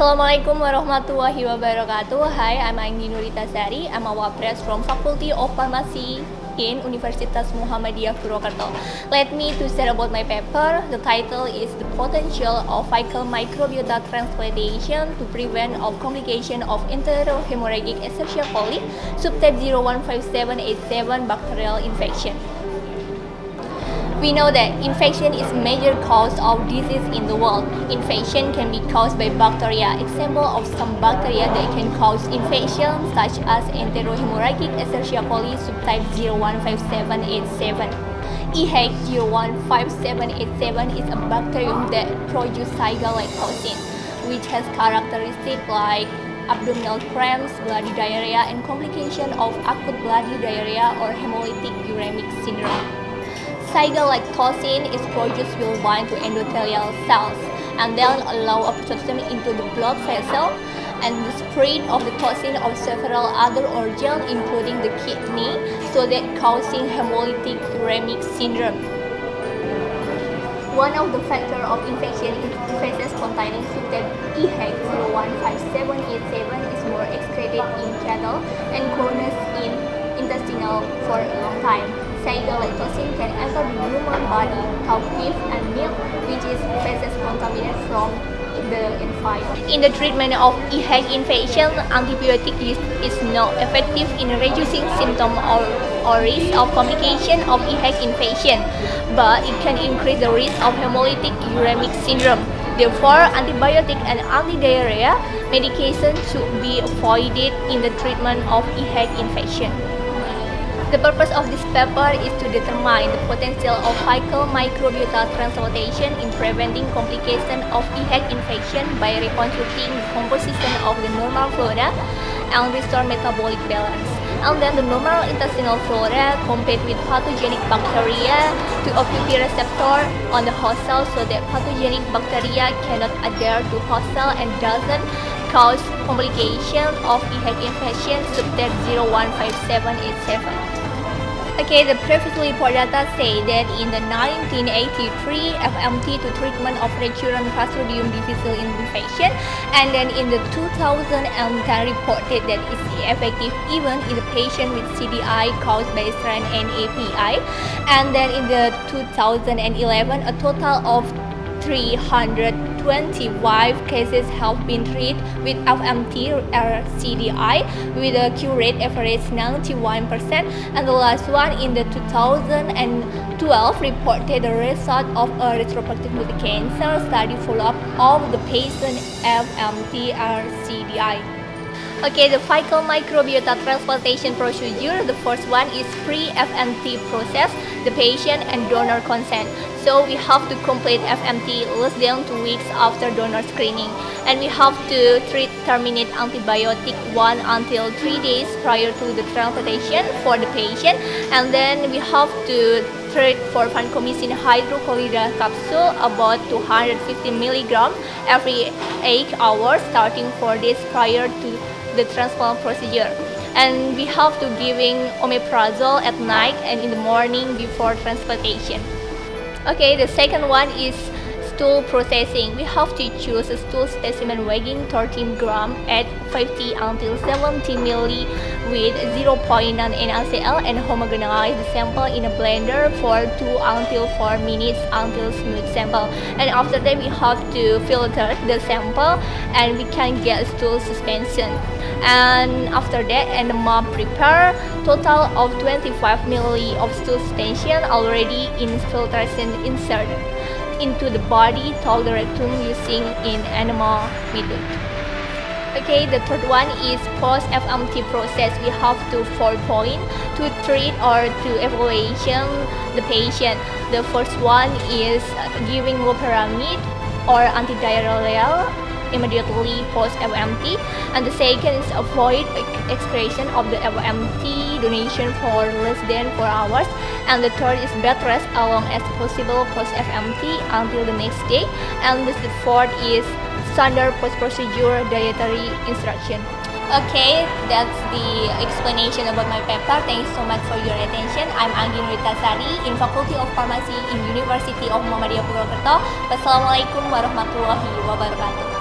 Assalamualaikum warahmatullahi wabarakatuh. Hi, I'm Anggi Nuritasari. I'm a Mawapres from Faculty of Pharmacy in Universitas Muhammadiyah Purwokerto. Let me to share about my paper. The title is The Potential of Fecal Microbiota Transplantation to Prevent of Complication of Enterohemorrhagic Escherichia coli subtype 015787 bacterial infection. We know that infection is a major cause of disease in the world. Infection can be caused by bacteria. Example of some bacteria that can cause infection such as Enterohemorrhagic Escherichia coli subtype 015787. EHEC 015787 is a bacterium that produces Zyga-like toxin, which has characteristics like abdominal cramps, bloody diarrhea, and complication of acute bloody diarrhea or hemolytic uremic syndrome. Zyga-like toxin is produced will bind to endothelial cells and then allow absorption into the blood vessel and the spread of the toxin of several other organs including the kidney, so that causing hemolytic uremic syndrome. One of the factors of infection is feces containing subtype EHEC 015787 is more excreted in cattle and cones in intestinal for a long time. Zyga-like toxin can enter the human body through beef and milk, which is feces contaminated from the environment. In the treatment of EHEC infection, antibiotic use is not effective in reducing symptoms or risk of complication of EHEC infection, but it can increase the risk of hemolytic uremic syndrome. Therefore, antibiotic and anti-diarrhea medication should be avoided in the treatment of EHEC infection. The purpose of this paper is to determine the potential of fecal microbiota transplantation in preventing complications of EHEC infection by reconstructing the composition of the normal flora and restore metabolic balance. And then the normal intestinal flora compete with pathogenic bacteria to occupy receptor on the host cell so that pathogenic bacteria cannot adhere to host cell and doesn't cause complication of EHEC infection subtype 015787. Okay, the previously report data say that in the 1983 FMT to treatment of recurrent Clostridium difficile infection, and then in the 2010 reported that it's effective even in the patient with CDI caused by strain NAPI, and then in the 2011 a total of 325 cases have been treated with FMT or CDI with a cure rate average 91%, and the last one in the 2012 reported the result of a retrospective multi-cancer study follow-up of the patient FMT or CDI. Okay, the fecal microbiota transplantation procedure, the first one is pre-FMT process, the patient and donor consent. So we have to complete FMT less than 2 weeks after donor screening, and we have to terminate antibiotic 1 until 3 days prior to the transplantation for the patient, and then we have to treat for vancomycin hydrochloride capsule about 250 mg every 8 hours starting 4 days prior to the transplant procedure, and we have to giving omeprazole at night and in the morning before transplantation. Okay, the second one is stool processing. We have to choose a stool specimen weighing 13 grams at 50 until 70 ml with 0.9 NaCl and homogenize the sample in a blender for 2 until 4 minutes until smooth sample. And after that, we have to filter the sample and we can get stool suspension. And after that, enema prepare total of 25 ml of stool suspension already in filtration inserted into the body through the rectum using in enema method. Okay, the third one is post-FMT process. We have to 4 points to treat or to evaluation the patient. The first one is giving loperamide or antidiarrheal immediately post-FMT, and the second is avoid excretion of the FMT donation for less than 4 hours, and the third is bed rest as long as possible post-FMT until the next day, and the fourth is standard post-procedure dietary instruction. Okay, that's the explanation about my paper. Thanks so much for your attention. I'm Anggi Nuritasari in Faculty of Pharmacy in University of Muhammadiyah Purwokerto. Wassalamualaikum warahmatullahi wabarakatuh.